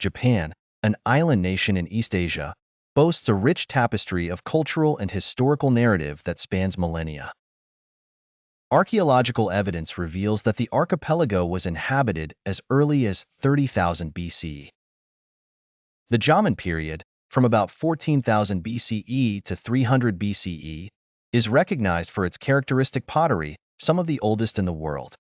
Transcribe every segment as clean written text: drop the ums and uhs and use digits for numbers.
Japan, an island nation in East Asia, boasts a rich tapestry of cultural and historical narrative that spans millennia. Archaeological evidence reveals that the archipelago was inhabited as early as 30,000 BCE. The Jomon period, from about 14,000 BCE to 300 BCE, is recognized for its characteristic pottery, some of the oldest in the world.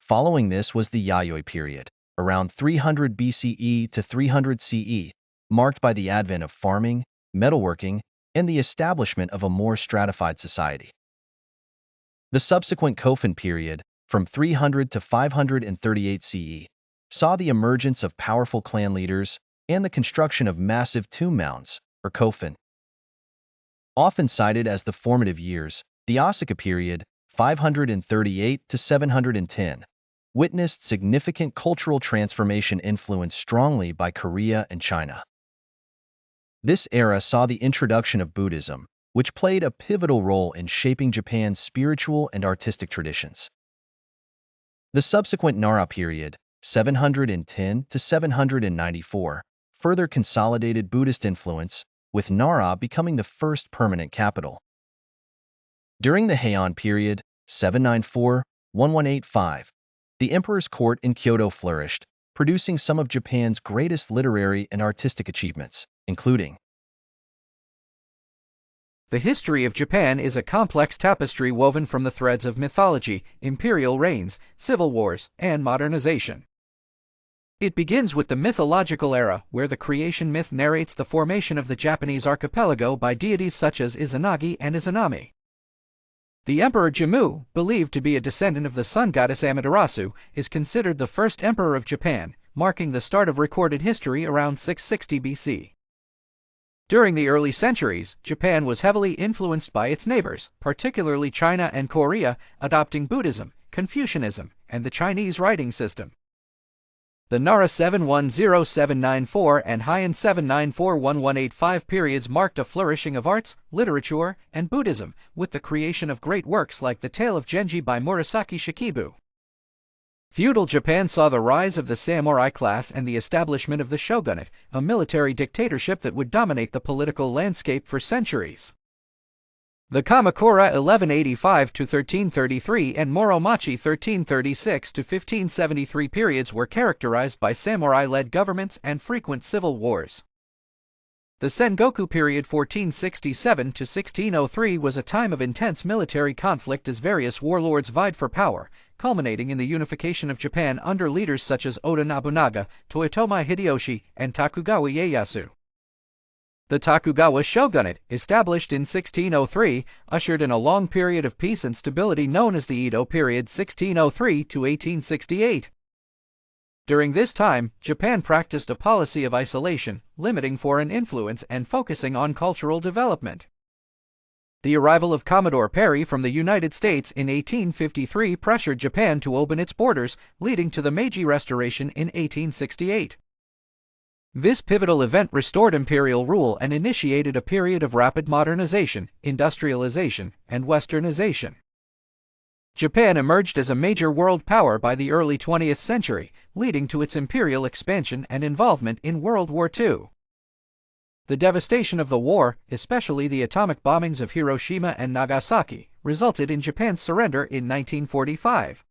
Following this was the Yayoi period, around 300 BCE to 300 CE, marked by the advent of farming, metalworking, and the establishment of a more stratified society. The subsequent Kofun period, from 300 to 538 CE, saw the emergence of powerful clan leaders and the construction of massive tomb mounds, or kofun. Often cited as the formative years, the Asuka period, 538 to 710, witnessed significant cultural transformation influenced strongly by Korea and China. This era saw the introduction of Buddhism, which played a pivotal role in shaping Japan's spiritual and artistic traditions. The subsequent Nara period, 710 to 794, further consolidated Buddhist influence, with Nara becoming the first permanent capital. During the Heian period, 794-1185, the emperor's court in Kyoto flourished, producing some of Japan's greatest literary and artistic achievements, including The history of Japan is a complex tapestry woven from the threads of mythology, imperial reigns, civil wars, and modernization. It begins with the mythological era, where the creation myth narrates the formation of the Japanese archipelago by deities such as Izanagi and Izanami. The Emperor Jimmu, believed to be a descendant of the sun goddess Amaterasu, is considered the first emperor of Japan, marking the start of recorded history around 660 BC. During the early centuries, Japan was heavily influenced by its neighbors, particularly China and Korea, adopting Buddhism, Confucianism, and the Chinese writing system. The Nara 710-794 and Heian 794-1185 periods marked a flourishing of arts, literature, and Buddhism, with the creation of great works like The Tale of Genji by Murasaki Shikibu. Feudal Japan saw the rise of the samurai class and the establishment of the shogunate, a military dictatorship that would dominate the political landscape for centuries. The Kamakura 1185-1333 and Muromachi 1336-1573 periods were characterized by samurai-led governments and frequent civil wars. The Sengoku period 1467-1603 was a time of intense military conflict as various warlords vied for power, culminating in the unification of Japan under leaders such as Oda Nobunaga, Toyotomi Hideyoshi, and Tokugawa Ieyasu. The Tokugawa shogunate, established in 1603, ushered in a long period of peace and stability known as the Edo period 1603-1868. During this time, Japan practiced a policy of isolation, limiting foreign influence and focusing on cultural development. The arrival of Commodore Perry from the United States in 1853 pressured Japan to open its borders, leading to the Meiji Restoration in 1868. This pivotal event restored imperial rule and initiated a period of rapid modernization, industrialization, and westernization. Japan emerged as a major world power by the early 20th century, leading to its imperial expansion and involvement in World War II. The devastation of the war, especially the atomic bombings of Hiroshima and Nagasaki, resulted in Japan's surrender in 1945.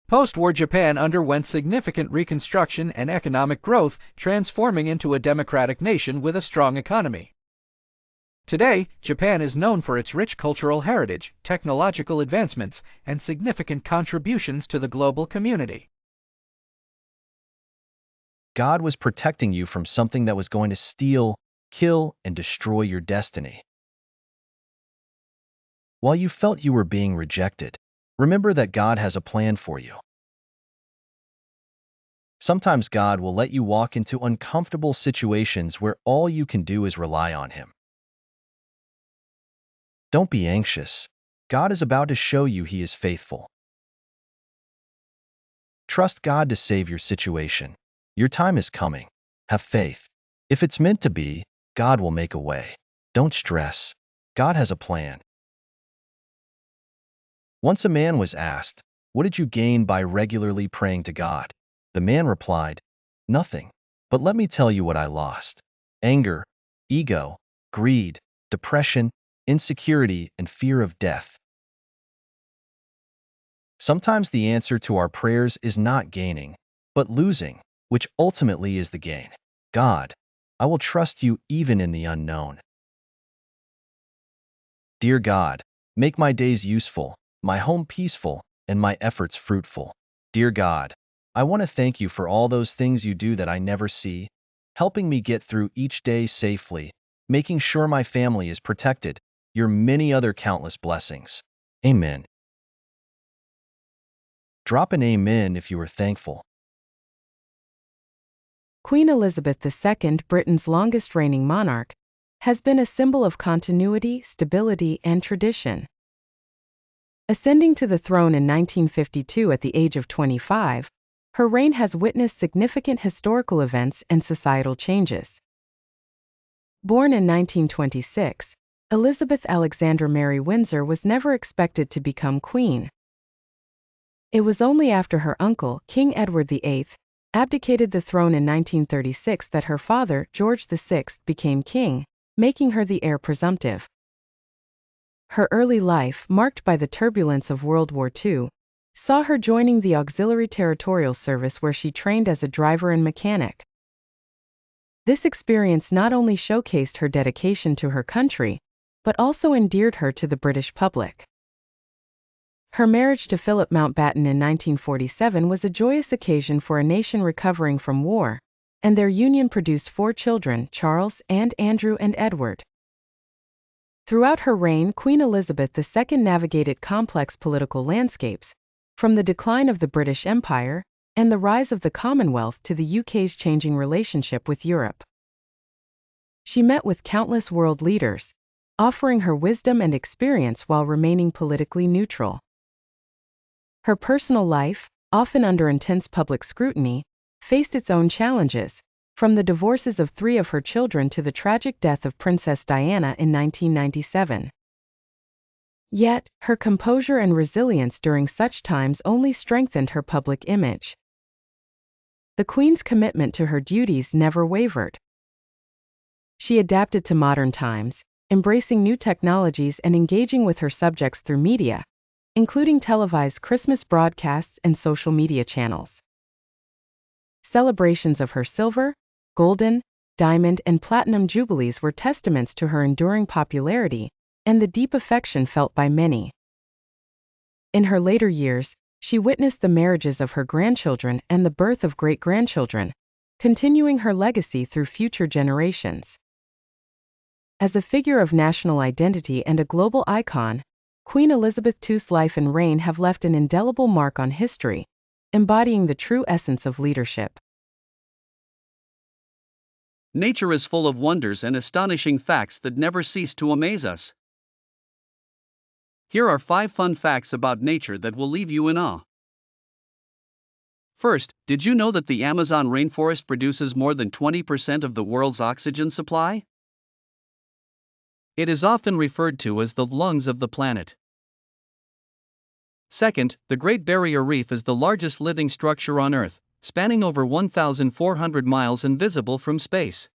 Post-war Japan underwent significant reconstruction and economic growth, transforming into a democratic nation with a strong economy. Today, Japan is known for its rich cultural heritage, technological advancements, and significant contributions to the global community. God was protecting you from something that was going to steal, kill, and destroy your destiny. While you felt you were being rejected, remember that God has a plan for you. Sometimes God will let you walk into uncomfortable situations where all you can do is rely on Him. Don't be anxious. God is about to show you He is faithful. Trust God to save your situation. Your time is coming. Have faith. If it's meant to be, God will make a way. Don't stress. God has a plan. Once a man was asked, "What did you gain by regularly praying to God?" The man replied, Nothing. But let me tell you what I lost. Anger, ego, greed, depression, insecurity, and fear of death. Sometimes the answer to our prayers is not gaining, but losing, which ultimately is the gain. God, I will trust you even in the unknown. Dear God, make my days useful, my home peaceful, and my efforts fruitful. Dear God, I want to thank you for all those things you do that I never see, helping me get through each day safely, making sure my family is protected, your many other countless blessings. Amen. Drop an amen if you are thankful. Queen Elizabeth II, Britain's longest reigning monarch, has been a symbol of continuity, stability, and tradition. Ascending to the throne in 1952 at the age of 25, her reign has witnessed significant historical events and societal changes. Born in 1926, Elizabeth Alexandra Mary Windsor was never expected to become queen. It was only after her uncle, King Edward VIII, abdicated the throne in 1936 that her father, George VI, became king, making her the heir presumptive. Her early life, marked by the turbulence of World War II, saw her joining the Auxiliary Territorial Service where she trained as a driver and mechanic. This experience not only showcased her dedication to her country, but also endeared her to the British public. Her marriage to Philip Mountbatten in 1947 was a joyous occasion for a nation recovering from war, and their union produced 4 children, Charles, Anne, Andrew, and Edward. Throughout her reign, Queen Elizabeth II navigated complex political landscapes, from the decline of the British Empire and the rise of the Commonwealth to the UK's changing relationship with Europe. She met with countless world leaders, offering her wisdom and experience while remaining politically neutral. Her personal life, often under intense public scrutiny, faced its own challenges, from the divorces of 3 of her children to the tragic death of Princess Diana in 1997. Yet, her composure and resilience during such times only strengthened her public image. The Queen's commitment to her duties never wavered. She adapted to modern times, embracing new technologies and engaging with her subjects through media, including televised Christmas broadcasts and social media channels. Celebrations of her silver, golden, diamond, and platinum jubilees were testaments to her enduring popularity and the deep affection felt by many. In her later years, she witnessed the marriages of her grandchildren and the birth of great-grandchildren, continuing her legacy through future generations. As a figure of national identity and a global icon, Queen Elizabeth II's life and reign have left an indelible mark on history, embodying the true essence of leadership. Nature is full of wonders and astonishing facts that never cease to amaze us. Here are 5 fun facts about nature that will leave you in awe. First, did you know that the Amazon rainforest produces more than 20% of the world's oxygen supply? It is often referred to as the lungs of the planet. Second, the Great Barrier Reef is the largest living structure on Earth, spanning over 1,400 miles and visible from space.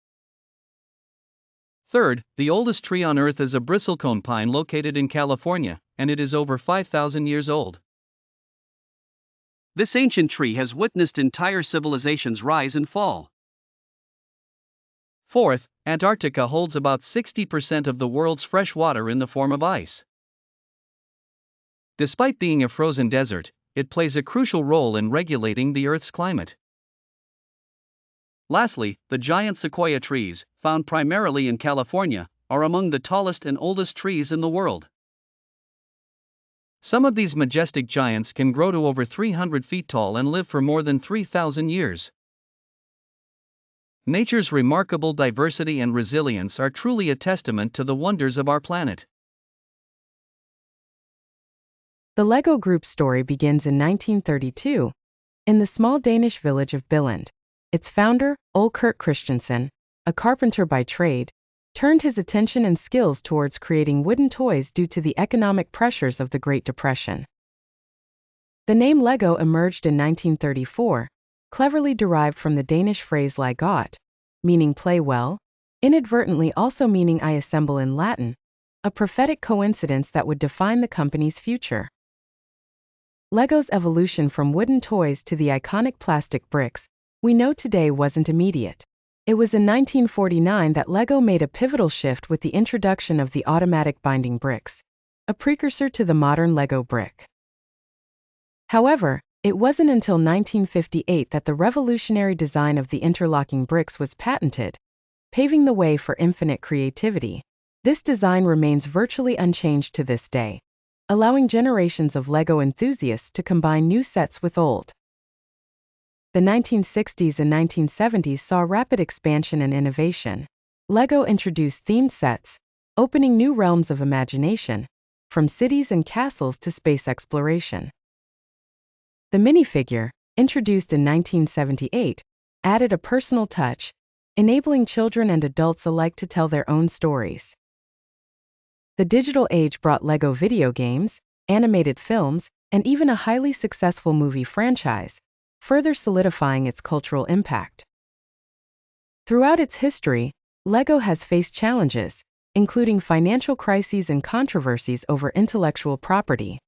Third, the oldest tree on Earth is a bristlecone pine located in California, and it is over 5,000 years old. This ancient tree has witnessed entire civilizations rise and fall. Fourth, Antarctica holds about 60% of the world's fresh water in the form of ice. Despite being a frozen desert, it plays a crucial role in regulating the Earth's climate. Lastly, the giant sequoia trees, found primarily in California, are among the tallest and oldest trees in the world. Some of these majestic giants can grow to over 300 feet tall and live for more than 3,000 years. Nature's remarkable diversity and resilience are truly a testament to the wonders of our planet. The Lego Group's story begins in 1932, in the small Danish village of Billund. Its founder, Ole Kurt Christensen, a carpenter by trade, turned his attention and skills towards creating wooden toys due to the economic pressures of the Great Depression. The name Lego emerged in 1934, cleverly derived from the Danish phrase leg godt, meaning play well, inadvertently also meaning I assemble in Latin, a prophetic coincidence that would define the company's future. Lego's evolution from wooden toys to the iconic plastic bricks we know today wasn't immediate. It was in 1949 that Lego made a pivotal shift with the introduction of the automatic binding bricks, a precursor to the modern Lego brick. However, it wasn't until 1958 that the revolutionary design of the interlocking bricks was patented, paving the way for infinite creativity. This design remains virtually unchanged to this day, allowing generations of Lego enthusiasts to combine new sets with old. The 1960s and 1970s saw rapid expansion and innovation. Lego introduced themed sets, opening new realms of imagination, from cities and castles to space exploration. The minifigure, introduced in 1978, added a personal touch, enabling children and adults alike to tell their own stories. The digital age brought Lego video games, animated films, and even a highly successful movie franchise, further solidifying its cultural impact. Throughout its history, Lego has faced challenges, including financial crises and controversies over intellectual property.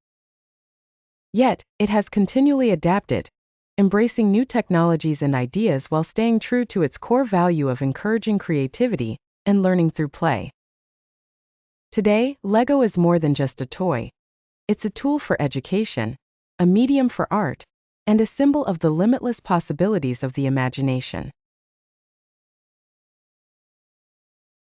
Yet, it has continually adapted, embracing new technologies and ideas while staying true to its core value of encouraging creativity and learning through play. Today, Lego is more than just a toy. It's a tool for education, a medium for art, and a symbol of the limitless possibilities of the imagination.